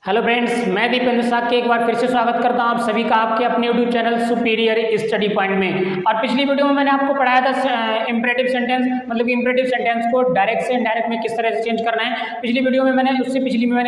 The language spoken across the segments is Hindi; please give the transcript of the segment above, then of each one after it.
हेलो फ्रेंड्स, मैं दीपेंद्र साग के एक बार फिर से स्वागत करता हूं आप सभी का आपके अपने YouTube channel superior study point में। और पिछली वीडियो में मैंने आपको पढ़ाया था इंपरेटिव सेंटेंस, मतलब कि इंपरेटिव सेंटेंस को डायरेक्ट से इनडायरेक्ट में किस तरह से चेंज करना है। पिछली वीडियो में मैंने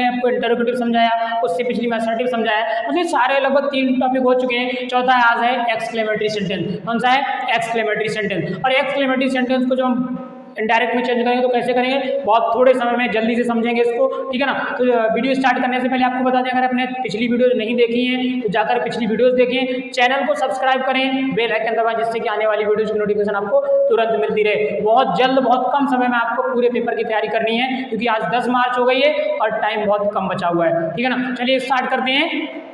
आपको इंटरोगेटिव समझाया, उससे पिछली में असर्टिव समझाया। मुझे सारे लगभग 3 टॉपिक हो चुके हैं। चौथा आज है एक्सक्लेमेटरी सेंटेंस। कौन सा है? Exclamatory sentence. और एक्सक्लेमेटरी सेंटेंस को जो हम इनडायरेक्ट में चेंज करेंगे तो कैसे करेंगे, बहुत थोड़े समय में जल्दी से समझेंगे इसको, ठीक है ना। तो वीडियो स्टार्ट करने से पहले आपको बता दें, अगर आपने पिछली वीडियो नहीं देखी है तो जाकर पिछली वीडियोस देखें, चैनल को सब्सक्राइब करें, बेल आइकन दबाएं, जिससे कि आने वाली वीडियोस की नोटिफिकेशन आपको तुरंत मिलती रहे। बहुत जल्द, बहुत कम समय में आपको पूरे पेपर की तैयारी करनी है, क्योंकि आज 10 मार्च हो गई है और टाइम बहुत कम बचा हुआ है, ठीक है ना। चलिए स्टार्ट करते हैं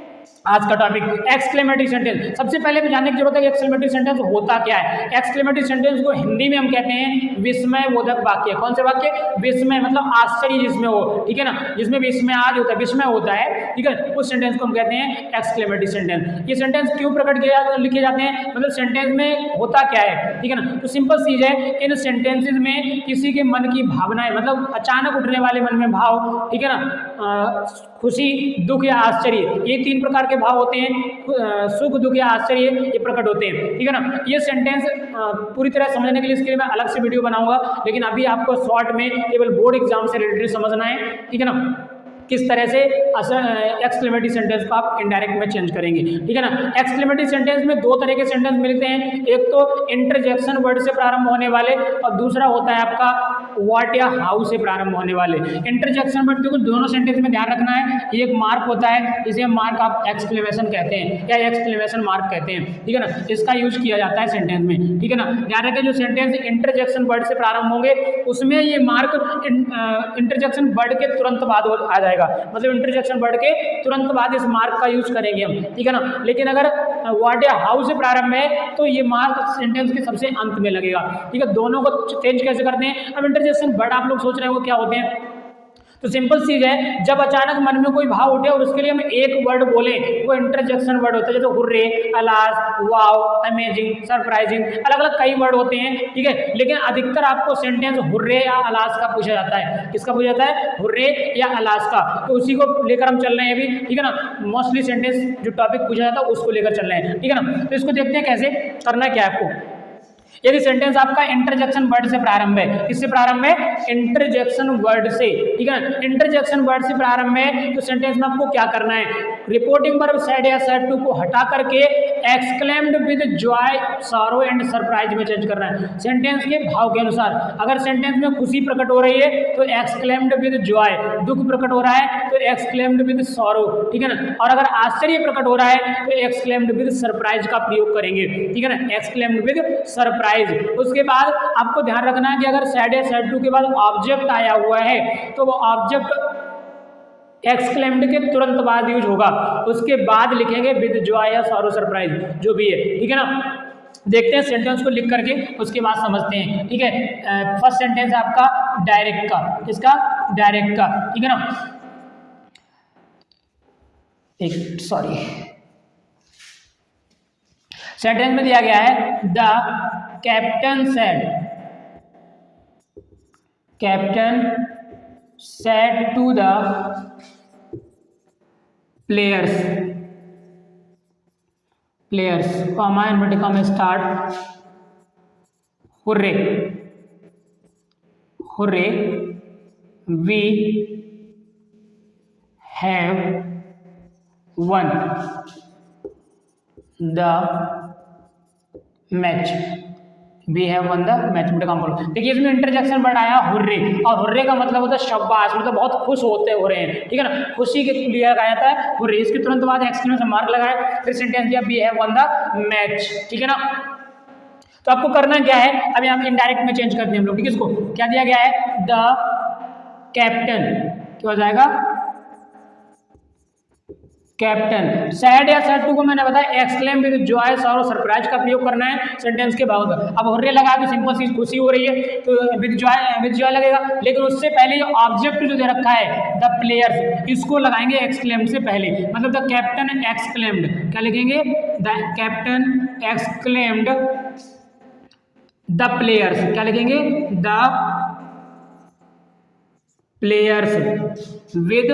आज का टॉपिक, एक्सक्लेमेटरी सेंटेंस। सबसे पहले भी जानने की जरूरत है कि एक्सक्लेमेटरी सेंटेंस होता क्या है। एक्सक्लेमेटरी सेंटेंस को हिंदी में हम कहते हैं विस्मयबोधक वाक्य। कौन से वाक्य? विस्मय मतलब आश्चर्य जिसमें हो, ठीक है ना, जिसमें विस्मय आज होता है, विस्मय होता है, ठीक है, उस सेंटेंस को हम कहते हैं एक्सक्लेमेटरी सेंटेंस। ये सेंटेंस क्यों लिखे जाते हैं, मतलब सेंटेंस में होता क्या है, ठीक है ना। तो सिंपल चीज है, इन सेंटेंसेज में किसी के मन की भावनाएं, मतलब अचानक उठने वाले मन में भाव, ठीक है ना, खुशी, दुख या आश्चर्य, ये 3 प्रकार के भाव होते हैं। सुख, दुख या आश्चर्य ये प्रकट होते हैं, ठीक है ना। ये सेंटेंस पूरी तरह समझने के लिए इसके लिए मैं अलग से वीडियो बनाऊंगा, लेकिन अभी आपको शॉर्ट में केवल बोर्ड एग्जाम से रिलेटेड समझना है, ठीक है ना, किस तरह से एक्सक्लेमेटरी सेंटेंस को आप इनडायरेक्ट में चेंज करेंगे, ठीक है ना। एक्सक्लेमेटरी सेंटेंस में 2 तरह के सेंटेंस मिलते हैं, एक तो इंटरजेक्शन वर्ड से प्रारंभ होने वाले और दूसरा होता है आपका व्हाट या हाउ से प्रारंभ होने वाले। इंटरजेक्शन वर्ड को दोनों सेंटेंस में ध्यान रखना है, एक मार्क होता है, इसे मार्क आप एक्सक्लेमेशन कहते हैं या एक्सक्लेमेशन मार्क कहते हैं, ठीक है ना, इसका यूज किया जाता है सेंटेंस में, ठीक है ना। ध्यान रखें, जो सेंटेंस इंटरजेक्शन वर्ड से प्रारंभ होंगे उसमें ये मार्क इंटरजेक्शन वर्ड के तुरंत बाद आ जाएगा, मतलब इंटरजेक्शन वर्ड के तुरंत बाद इस मार्क का यूज करेंगे हम, ठीक है ना। लेकिन अगर व्हाट या हाउ से प्रारंभ है तो ये मार्क सेंटेंस के सबसे अंत में लगेगा, ठीक है। दोनों को चेंज कैसे करते हैं? अब इंटरजेक्शन वर्ड आप लोग सोच रहे हो क्या होते हैं, तो सिंपल चीज है, जब अचानक मन में कोई भाव उठे और उसके लिए हम एक वर्ड बोले, वो इंटरजेक्शन वर्ड होता है, जैसे हुर्रे, अलास, वाव, अमेजिंग, सरप्राइजिंग, अलग अलग कई वर्ड होते हैं, ठीक है। लेकिन अधिकतर आपको सेंटेंस हुर्रे या अलास का पूछा जाता है। किसका पूछा जाता है? हुर्रे या अलास का। तो उसी को लेकर हम चल रहे हैं अभी, ठीक है ना। मोस्टली सेंटेंस जो टॉपिक पूछा जाता है उसको लेकर चल रहे हैं, ठीक है ना। तो इसको देखते हैं कैसे करना क्या है आपको। यदि सेंटेंस आपका इंटरजेक्शन वर्ड से प्रारंभ है, किससे प्रारंभ है? इंटरजेक्शन वर्ड से, ठीक है ना। इंटरजेक्शन वर्ड से प्रारंभ है तो सेंटेंस में आपको क्या करना है? रिपोर्टिंग वर्ब सैड या सैड टू को हटा करके exclaimed with Joy, sorrow and surprise में चेंज करना है, सेंटेंस के भाव के अनुसार। अगर सेंटेंस में खुशी प्रकट हो रही है तो एक्सक्लेम्ड विद जॉय, दुख प्रकट हो रहा है तो एक्सक्लेम्ड विद सॉरो, ठीक है ना। और अगर आश्चर्य प्रकट हो रहा है तो एक्सक्लेम्ड विद सरप्राइज का प्रयोग करेंगे, ठीक है ना, एक्सक्लेम्ड विद सरप्राइज। उसके बाद आपको ध्यान रखना है कि अगर सैड या सैड टू के बाद ऑब्जेक्ट आया हुआ है तो वो ऑब्जेक्ट एक्सक्लेम्ड के तुरंत बाद यूज होगा, उसके बाद लिखेंगे विद जॉय या सॉरो सरप्राइज, जो भी है, ठीक है ना। देखते हैं सेंटेंस को लिख करके, उसके बाद समझते हैं, ठीक है। फर्स्ट सेंटेंस आपका डायरेक्ट का, किसका? डायरेक्ट का, ठीक है ना। सॉरी, सेंटेंस में दिया गया है the captain said to the players, comma inverted comma start, hurray we have won the match, we have won the match. देखिए इसमें इंटरजेक्शन वर्ड आया हुर्रे, और हुर्रे का मतलब होता है शाबाश, मतलब बहुत खुश होते हो रहे हैं, ठीक है ना, खुशी के लिए लगाया जाता है हुर्रे। इसके तुरंत बाद एक्सक्लेमेशन मार्क लगाया, फिर सेंटेंस दिया we have won the match, ठीक है ना। तो आपको करना क्या है, अभी हम इनडायरेक्ट में चेंज करते हैं हम लोग, ठीक है। इसको क्या दिया गया है? द कैप्टन, क्या हो जाएगा? कैप्टन। सैड या सैड टू को मैंने बताया exclaim with Joy sorrow surprise का प्रयोग करना है सेंटेंस के बाद। अब हुर्रे लगा के सिंपल सी खुशी हो रही है तो विद जॉय लगेगा, लेकिन उससे पहले जो ऑब्जेक्ट जो दे रखा है द प्लेयर्स, इसको लगाएंगे एक्सक्लेम्ड से पहले, मतलब द कैप्टन एक्सक्लेम्ड। क्या लिखेंगे? The captain exclaimed the players. क्या लिखेंगे? The players with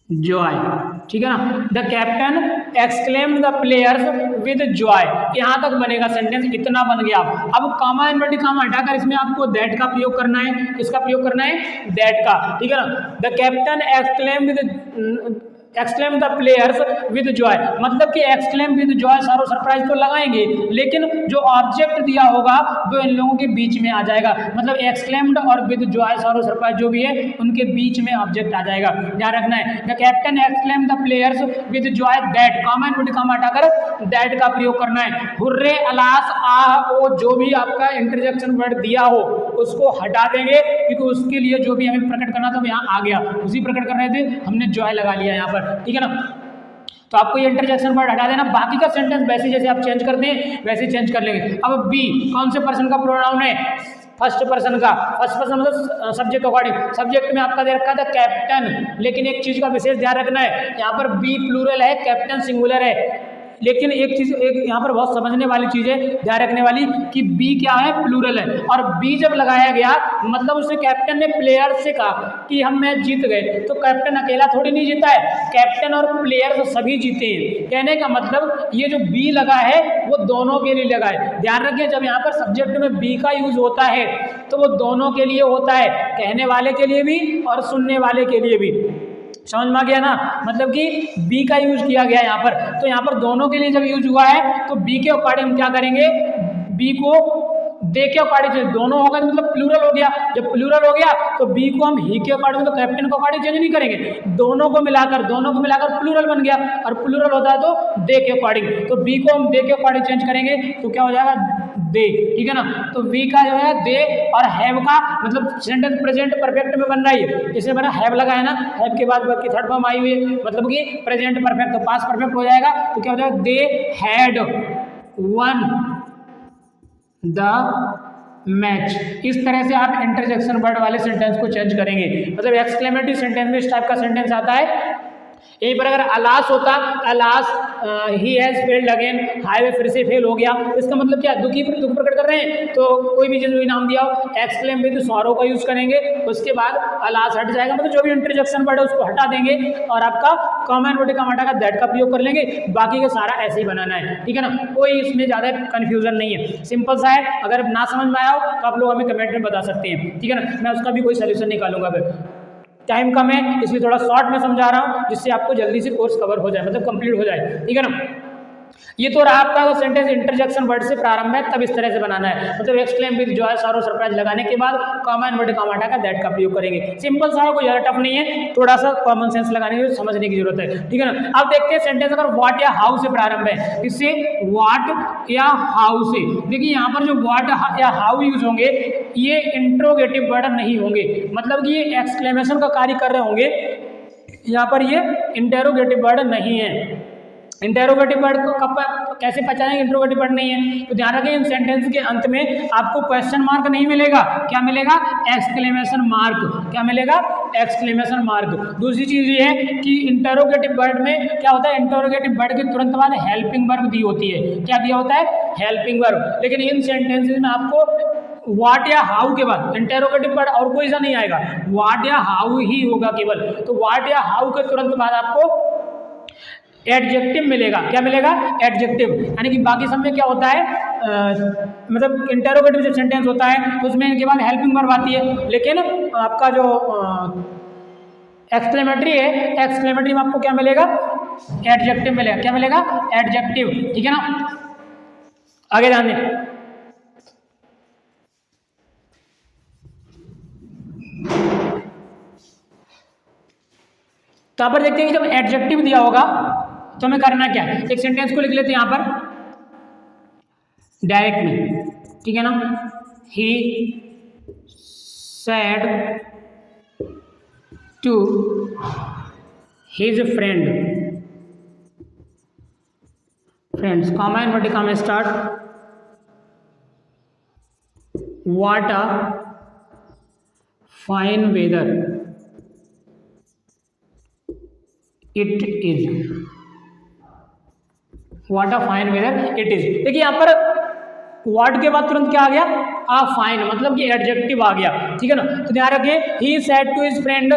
Joy. ठीक है ना? The captain exclaimed the players with Joy. यहां तक बनेगा सेंटेंस, इतना बन गया। अब कामा इन्वर्टेड कामा हटाकर इसमें आपको दैट का प्रयोग करना है। किसका प्रयोग करना है? दैट का। ठीक है ना? The captain exclaim the players with Joy, मतलब कि एक्सक्लेम विद जॉय सारो सरप्राइज तो लगाएंगे, लेकिन जो ऑब्जेक्ट दिया होगा वो इन लोगों के बीच में आ जाएगा। मतलब एक्सक्लेम्ड और विद जॉय सारो सरप्राइज जो भी है उनके बीच में ऑब्जेक्ट आ जाएगा, ध्यान रखना है। The captain exclaim the players with Joy that, comma inverted comma हटाकर दैट का प्रयोग करना है। हुर्रे, अलास, आह, ओ, जो भी आपका इंटरजेक्शन वर्ड दिया हो उसको हटा देंगे, क्योंकि उसके लिए जो भी हमें प्रकट करना था वो यहाँ आ गया, उसी प्रकट कर रहे थे, हमने जॉय लगा लिया यहाँ पर। ठीक है ना? तो आपको ये इंटरजेक्शन वर्ड हटा देना, बाकी का सेंटेंस वैसे जैसे आप चेंज करते हैं वैसे चेंज कर लेंगे। अब बी कौन से पर्सन का प्रोनाउन है? फर्स्ट पर्सन का। फर्स्ट पर्सन मतलब सब्जेक्ट अकॉर्डिंग। सब्जेक्ट में आपका दे रखा था कैप्टन, लेकिन एक चीज का विशेष ध्यान रखना है, यहाँ पर बी प्लूरल है, कैप्टन सिंगुलर है। लेकिन एक चीज, एक यहाँ पर बहुत समझने वाली चीज है, ध्यान रखने वाली, कि बी क्या है? प्लूरल है। और बी जब लगाया गया मतलब उसने, कैप्टन ने प्लेयर से कहा कि हम मैच जीत गए, तो कैप्टन अकेला थोड़ी नहीं जीता है, कैप्टन और प्लेयर सभी जीते हैं। कहने का मतलब ये जो बी लगा है वो दोनों के लिए लगा है। ध्यान रखिए, जब यहाँ पर सब्जेक्ट में बी का यूज होता है तो वो दोनों के लिए होता है, कहने वाले के लिए भी और सुनने वाले के लिए भी। समझ में आ गया ना? मतलब कि बी का यूज किया गया यहाँ पर, तो यहाँ पर दोनों के लिए जब यूज हुआ है तो बी के अकॉर्डिंग हम क्या करेंगे? बी को दे के अकॉर्डिंग, दोनों होगा तो मतलब प्लूरल हो गया। जब प्लूरल हो गया तो बी को हम ही के अकॉर्डिंग, तो कैप्टन को अकॉर्डिंग चेंज नहीं करेंगे, दोनों को मिलाकर प्लूरल बन गया, और प्लूरल होता है तो दे के अकॉर्डिंग, तो बी को हम दे के अकॉर्डिंग चेंज करेंगे तो क्या हो जाएगा? दे। ठीक है ना? तो वी का जो है दे, और हैव का मतलब सेंटेंस प्रेजेंट परफेक्ट में बन रहा है, इसमें बना हैव लगा है ना, हैव के बाद वर्ब की थर्ड फॉर्म आई हुई है, मतलब कि प्रेजेंट परफेक्ट, तो पास्ट परफेक्ट हो जाएगा, तो क्या हो जाएगा? They had one the match. इस तरह से आप इंटरजेक्शन वर्ड वाले सेंटेंस को चेंज करेंगे। मतलब एक्सक्लेमेटरी सेंटेंस में इस टाइप का सेंटेंस आता है। यहीं पर अगर अलास होता, alas he has failed again, highway फिर से फेल हो गया, तो इसका मतलब क्या? दुख प्रकट कर रहे हैं, तो कोई भी जो नाम दिया हो, एक्सक्लेम विद सॉरो का यूज करेंगे, उसके बाद अलास हट जाएगा, मतलब जो भी इंटरजेक्शन वर्ड है उसको हटा देंगे, और आपका कॉमन वर्ड का हटा का दैट का प्रयोग कर लेंगे। बाकी का सारा ऐसे ही बनाना है। ठीक है ना? कोई इसमें ज़्यादा कन्फ्यूजन नहीं है, सिंपल सा है। अगर ना समझ में आया हो तो आप लोग हमें कमेंट में बता सकते हैं। ठीक है ना? मैं उसका भी कोई सोल्यूशन निकालूंगा। फिर टाइम कम है इसलिए थोड़ा शॉर्ट में समझा रहा हूँ, जिससे आपको जल्दी से कोर्स कवर हो जाए, मतलब कंप्लीट हो जाए। ठीक है ना? ये तो रहा आपका सेंटेंस इंटरजेक्शन वर्ड से प्रारंभ है, तब इस तरह से बनाना है। मतलब exclaim with Joy sorrow surprise लगाने के बाद कॉमन वर्ड कॉमा हटा का दैट का प्रयोग करेंगे। सिंपल सा है, कोई ज़्यादा टफ नहीं है, थोड़ा सा कॉमन सेंस लगाने की समझने की जरूरत है। ठीक है ना? अब देखते हैं सेंटेंस अगर व्हाट या हाउ से प्रारंभ है, इससे व्हाट या हाउ से। देखिए यहाँ पर जो व्हाट या हाउ यूज होंगे ये इंट्रोगेटिव वर्ड नहीं होंगे, मतलब कि ये एक्सक्लेमेशन का कार्य कर रहे होंगे, यहाँ पर ये इंटेरोगेटिव वर्ड नहीं है। इंटेरोगेटिव वर्ड को कब कैसे पहचानेंगे इंट्रोगेटिव वर्ड नहीं है? तो ध्यान रखें, इन सेंटेंस के अंत में आपको क्वेश्चन मार्क नहीं मिलेगा, क्या मिलेगा? Exclamation mark. क्या मिलेगा? Exclamation mark. दूसरी चीज ये है कि इंटेरोगेटिव वर्ड में क्या होता है? इंटेरोगेटिव वर्ड के तुरंत बाद हेल्पिंग वर्ब दी होती है। क्या दिया होता है? Helping verb. लेकिन इन सेंटेंसेस में आपको व्हाट या हाउ के बाद इंटेरोगेटिव वर्ड और कोई सा नहीं आएगा, व्हाट या हाउ ही होगा केवल। तो व्हाट या हाउ के तुरंत बाद आपको एडजेक्टिव मिलेगा। क्या मिलेगा? एडजेक्टिव। यानी कि बाकी सब में क्या होता है, मतलब इंटेरोगेटिव जो सेंटेंस होता है तो उसमें इनके बाद हेल्पिंग वर्ब आती है, लेकिन आपका जो एक्सक्लेमेटरी है, एक्सक्लेमेटरी में आपको क्या मिलेगा? एडजेक्टिव मिलेगा। क्या मिलेगा? एडजेक्टिव। ठीक है ना? आगे ध्यान दें। तो यहाँ पर देखते हैं कि जब एडजेक्टिव दिया होगा तो हमें करना क्या है? एक सेंटेंस को लिख लेते हैं यहाँ पर डायरेक्ट में। ठीक है ना? He said to his friends, comma inverted comma start, what a fine weather it is, what a fine weather it is। देखिए यहाँ पर व्हाट के बाद तुरंत क्या आ गया, आ फाइन, मतलब कि एडजेक्टिव आ गया, ठीक है ना। तो ध्यान रखिए, he said to his friend,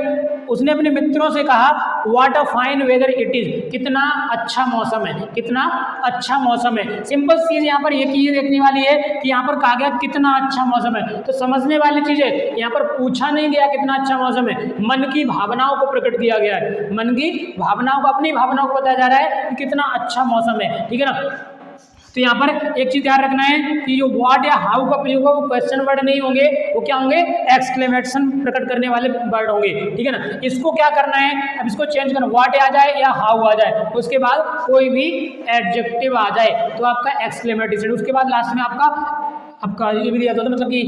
उसने अपने मित्रों से कहा, what a fine weather it is, कितना अच्छा मौसम है, कितना अच्छा मौसम है। सिंपल चीज यहाँ पर एक चीज देखने वाली है कि यहाँ पर कहा गया कितना अच्छा मौसम है, तो समझने वाली चीज है, यहाँ पर पूछा नहीं गया कितना अच्छा मौसम है, मन की भावनाओं को प्रकट किया गया है, मन की भावनाओं को, अपनी भावनाओं को बताया जा रहा है कि कितना अच्छा मौसम है, ठीक है ना। तो यहाँ पर एक चीज ध्यान रखना है कि जो व्हाट या हाउ का प्रयोग है वो क्वेश्चन वर्ड नहीं होंगे, वो क्या होंगे, एक्सक्लेमेशन प्रकट करने वाले वर्ड होंगे, ठीक है ना। इसको क्या करना है, अब इसको चेंज करना, व्हाट आ जाए या हाउ आ जाए, उसके बाद कोई भी एडजेक्टिव आ जाए तो आपका एक्सक्लेमेटिव, उसके बाद लास्ट में आपका ये भी दिया होता है, मतलब कि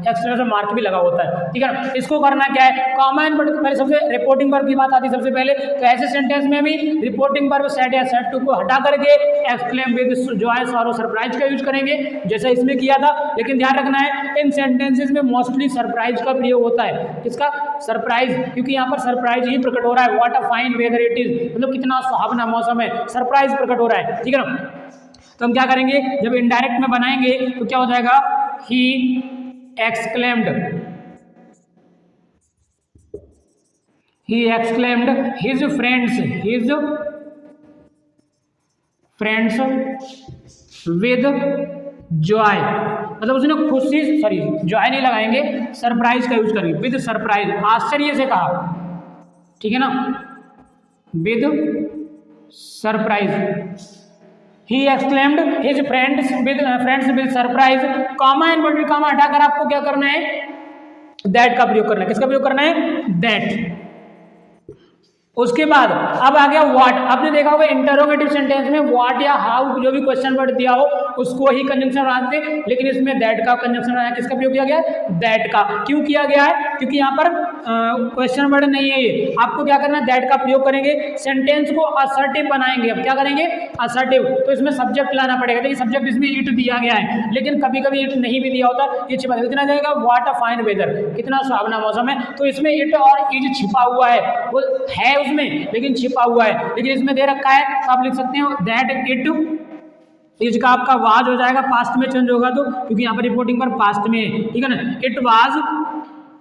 एक्सक्लेमेशन मार्क भी लगा होता है, ठीक है ना। इसको करना क्या है, कॉमा एंड पहले सबसे रिपोर्टिंग वर्ब की बात आती है सबसे पहले, तो ऐसे सेंटेंस में भी रिपोर्टिंग वर्ब सेड या सेड टू को हटा करके exclaim with Joy sorrow surprise का यूज करेंगे, जैसा इसमें किया था। लेकिन ध्यान रखना है, इन सेंटेंसेस में मोस्टली सरप्राइज का प्रयोग होता है, किसका, सरप्राइज, क्योंकि यहाँ पर सरप्राइज ही प्रकट हो रहा है, what a fine weather it is, मतलब कितना सुहावना मौसम है, सरप्राइज प्रकट हो रहा है, ठीक है ना। तो हम क्या करेंगे, जब इनडायरेक्ट में बनाएंगे तो क्या हो जाएगा, he exclaimed his friends with Joy, मतलब उसने खुशी, सॉरी जॉय नहीं लगाएंगे, सरप्राइज का यूज करेंगे, विद सरप्राइज, आश्चर्य से कहा, ठीक है ना, with surprise, he exclaimed his friends with surprise, comma inverted comma हटाकर आपको क्या करना है, that का प्रयोग करना है, किसका प्रयोग करना है, that। उसके बाद अब आ गया व्हाट, आपने देखा होगा इंटरोगेटिव सेंटेंस में व्हाट या हाउ जो भी क्वेश्चन वर्ड दिया हो उसको ही कंजंक्शन बनाते हैं, लेकिन इसमें दैट का कंजंक्शन बनाया, किसका प्रयोग किया गया, दैट का। क्यों किया गया है, क्योंकि यहाँ पर क्वेश्चन वर्ड नहीं है ये, आपको क्या करना है, दैट का प्रयोग करेंगे, सेंटेंस को असर्टिव बनाएंगे। अब क्या करेंगे, असर्टिव, तो इसमें सब्जेक्ट लाना पड़ेगा, देखिए सब्जेक्ट इसमें इट दिया गया है, लेकिन कभी कभी इट नहीं भी दिया होता, ये छिपा कितना जाएगा, व्हाट अ फाइन वेदर, कितना सुहावना मौसम है, तो इसमें इट और इज छिपा हुआ है, वो है उसमें लेकिन छिपा हुआ है, लेकिन इसमें दे रखा है, तो आप लिख सकते हो दैट इट इज का आपका वाज हो जाएगा, पास्ट में चेंज होगा तो, क्योंकि यहाँ पर रिपोर्टिंग पर पास्ट में है, ठीक है ना, इट वाज।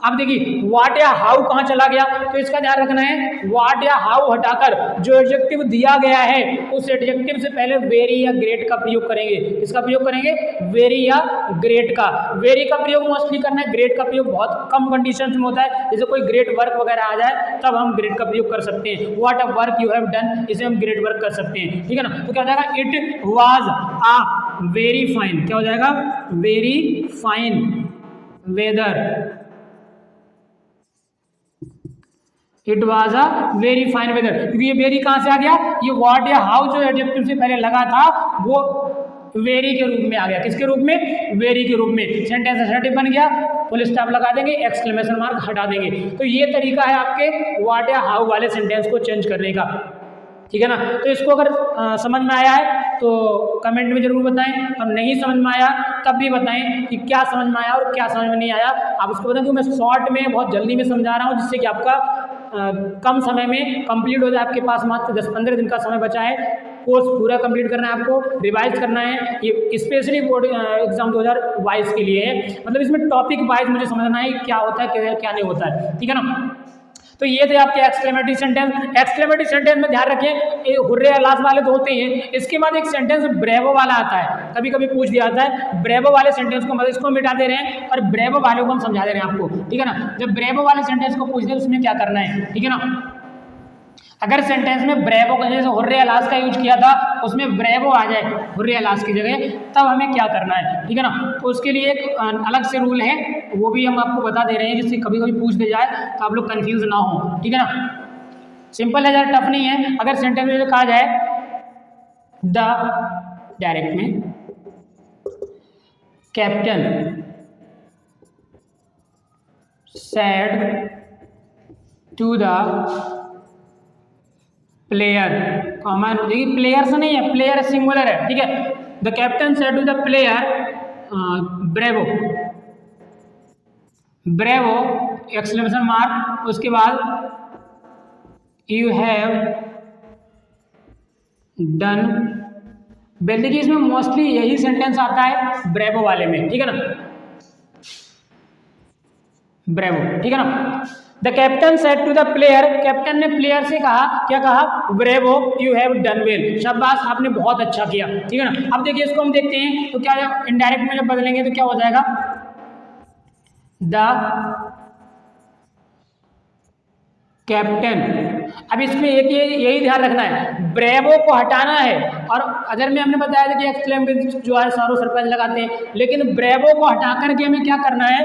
अब देखिए व्हाट या हाउ कहाँ चला गया, तो इसका ध्यान रखना है, व्हाट या हाउ हटाकर जो एडजेक्टिव दिया गया है उस एडजेक्टिव से पहले वेरी या ग्रेट का प्रयोग करेंगे, किसका प्रयोग करेंगे, वेरी या ग्रेट का। वेरी का प्रयोग मोस्टली करना है, ग्रेट का प्रयोग बहुत कम कंडीशंस में होता है, जैसे कोई ग्रेट वर्क वगैरह आ जाए तब हम ग्रेट का प्रयोग कर सकते हैं, what a work you have done, इसे हम ग्रेट वर्क कर सकते हैं, ठीक है ना। तो क्या हो जाएगा, it was a very fine, क्या हो जाएगा, very fine weather, it was a very fine weather, क्योंकि ये वेरी कहाँ से आ गया, ये व्हाट या हाउ जो एडजेक्टिव से पहले लगा था वो वेरी के रूप में आ गया, किसके रूप में, वेरी के रूप में। सेंटेंस असर्टिव बन गया, फुल स्टॉप लगा देंगे, एक्सक्लेमेशन मार्क हटा देंगे। तो ये तरीका है आपके व्हाट या हाउ वाले सेंटेंस को चेंज करने का, ठीक है ना। तो इसको अगर समझ में आया है तो कमेंट में जरूर बताएं, और नहीं समझ में आया तब भी बताएं कि क्या समझ में आया और क्या समझ में नहीं आया, आप उसको बताएं। क्योंकि मैं शॉर्ट में बहुत जल्दी में समझा रहा हूँ, जिससे कि आपका कम समय में कंप्लीट हो जाए। आपके पास मात्र 10-15 दिन का समय बचा है, कोर्स पूरा कंप्लीट करना है, आपको रिवाइज करना है, ये स्पेशली बोर्ड एग्जाम 2022 के लिए है। मतलब इसमें टॉपिक वाइज मुझे समझना है क्या होता है क्या नहीं होता है, ठीक है ना। तो ये थे आपके एक्सक्लेमेटरी सेंटेंस। एक्सक्लेमेटरी सेंटेंस में ध्यान रखें, हुर्रे अल्लाह वाले तो होते हैं, इसके बाद एक सेंटेंस ब्रेवो वाला आता है, कभी कभी पूछ दिया जाता है। ब्रेवो वाले सेंटेंस को मतलब इसको मिटा दे रहे हैं और ब्रेवो वाले को हम समझा दे रहे हैं आपको, ठीक है ना। जब ब्रेवो वाले सेंटेंस को पूछ दे उसमें क्या करना है, ठीक है ना। अगर सेंटेंस में ब्रेवो का जैसे हुर्रे अलास का यूज किया था उसमें ब्रेवो आ जाए हुर्रे अलास की जगह, तब हमें क्या करना है, ठीक है ना। तो उसके लिए एक अलग से रूल है, वो भी हम आपको बता दे रहे हैं, जिससे कभी कभी पूछ दे जाए तो आप लोग कंफ्यूज ना हो, ठीक है ना। सिंपल है, ज़्यादा टफ नहीं है। अगर सेंटेंस में कहा जाए द डायरेक्ट में captain said to the player, comma देखिए प्लेयर्स नहीं है, प्लेयर सिंगुलर है, ठीक है। The captain said to the player bravo, bravo exclamation mark, उसके बाद यू हैव डन वेल। देखिए इसमें मोस्टली यही सेंटेंस आता है ब्रेवो वाले में, ठीक है ना, ब्रेवो, ठीक है ना। The captain said to the player, captain ने प्लेयर से कहा, क्या कहा, bravo you have done well, शाबाश आपने बहुत अच्छा किया, ठीक है ना। अब देखिए इसको हम देखते हैं तो क्या इनडायरेक्ट में जब बदलेंगे तो क्या हो जाएगा, द कैप्टन। अब इसमें एक यही ध्यान रखना है, ब्रेवो को हटाना है, और अदर में हमने बताया था कि एक्सक्लेम जो है सारो सरप्राइज लगाते हैं, लेकिन ब्रेवो को हटा करके हमें क्या करना है,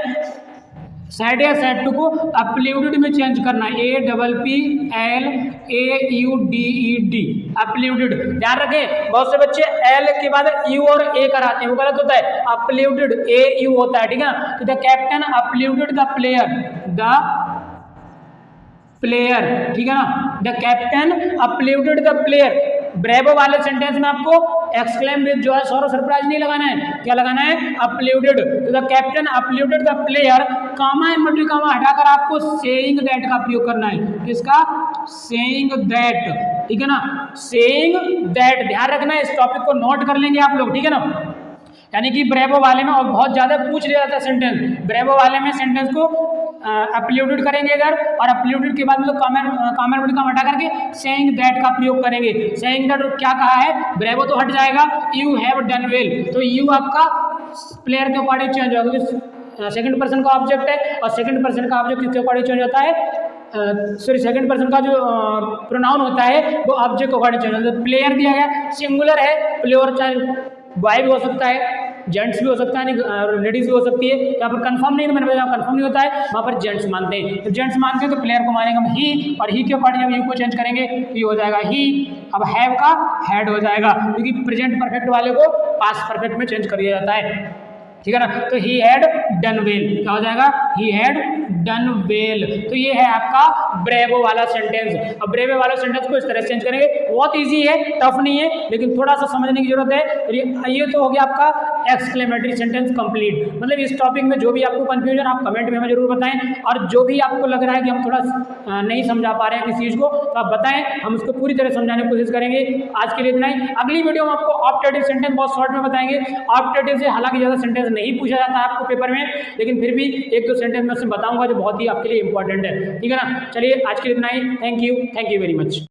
सेड या सेड टू को अपल्यूडेड में चेंज करना है, APPLAUDED, अपल्यूडेड। ध्यान रखें बहुत से बच्चे एल के बाद यू और ए कराते हैं, वो गलत होता है, अपल्यूडेड AU होता है, ठीक है ना। तो the captain applauded the player, the player, ठीक है ना, the captain applauded the player. Bravo वाले सेंटेंस में आपको एक्सक्लेम विद जो है सॉरो सरप्राइज नहीं लगाना है, क्या लगाना है, अपल्यूडेड। तो the captain applauded the player, comma inverted comma हटाकर आपको सेइंग दैट का प्रयोग करना है, किसका, सेइंग दैट, ठीक है ना, सेइंग दैट। ध्यान रखना है, इस टॉपिक को नोट कर लेंगे आप लोग, ठीक है ना। यानी कि ब्रेवो वाले में और बहुत ज्यादा पूछ लिया जाता है सेंटेंस, ब्रेवो वाले में सेंटेंस को अपल्यूडेड करेंगे इधर, और अपल्यूडेड के बाद मतलब कॉमन का हटा करके सेइंग दैट का प्रयोग करेंगे। सेइंग दैट क्या कहा है, ब्रेवो तो हट जाएगा, यू हैव डन वेल, तो यू आपका प्लेयर के अकॉर्डिंग चेंज होगा, क्योंकि सेकंड पर्सन का ऑब्जेक्ट है, और सेकंड पर्सन का ऑब्जेक्ट किसके अकॉर्डिंग चेंज होता है, सॉरी सेकंड पर्सन का जो प्रोनाउन होता है वो ऑब्जेक्ट के अकॉर्डिंग चेंज होता है। प्लेयर दिया गया सिंगुलर है, प्लेयर चाहे बॉय भी हो सकता है, जेंट्स भी हो सकता है, लेडीज भी हो सकती है। यहाँ पर कंफर्म नहीं, मैंने बताया कंफर्म नहीं होता है, वहाँ पर जेंट्स मानते हैं। तो जेंट्स मानते हैं तो प्लेयर को मानेंगे हम ही, और ही के अकॉर्डिंग हम यू को चेंज करेंगे तो ये हो जाएगा ही। अब हैव का हैड हो जाएगा, क्योंकि प्रेजेंट परफेक्ट वाले को पास्ट परफेक्ट में चेंज कर दिया जाता है, ठीक है ना। तो ही हैड डन वेल, क्या हो जाएगा, ही हैड डन वेल। तो ये है आपका ब्रेवो वाला सेंटेंस। अब ब्रेवो वाला सेंटेंस को इस तरह से चेंज करेंगे, बहुत इजी है, टफ नहीं है, लेकिन थोड़ा सा समझने की जरूरत है। ये तो हो गया आपका एक्सक्लेमेटरी सेंटेंस कंप्लीट। मतलब इस टॉपिक में जो भी आपको कंफ्यूजन आप कमेंट में हमें जरूर बताएं, और जो भी आपको लग रहा है कि हम थोड़ा नहीं समझा पा रहे हैं किस चीज़ को, तो आप बताएं, हम उसको पूरी तरह समझाने की कोशिश करेंगे। आज के लिए इतना ही, अगली वीडियो में आपको ऑप्टेटिव सेंटेंस बहुत शॉर्ट में बताएंगे। ऑप्टेटिव से हालांकि ज़्यादा सेंटेंस नहीं पूछा जाता है आपको पेपर में, लेकिन फिर भी एक दो सेंटेंस में उसमें बताऊंगा जो बहुत ही आपके लिए इंपॉर्टेंट है, ठीक है ना। चलिए आज के लिए इतना ही, थैंक यू वेरी मच।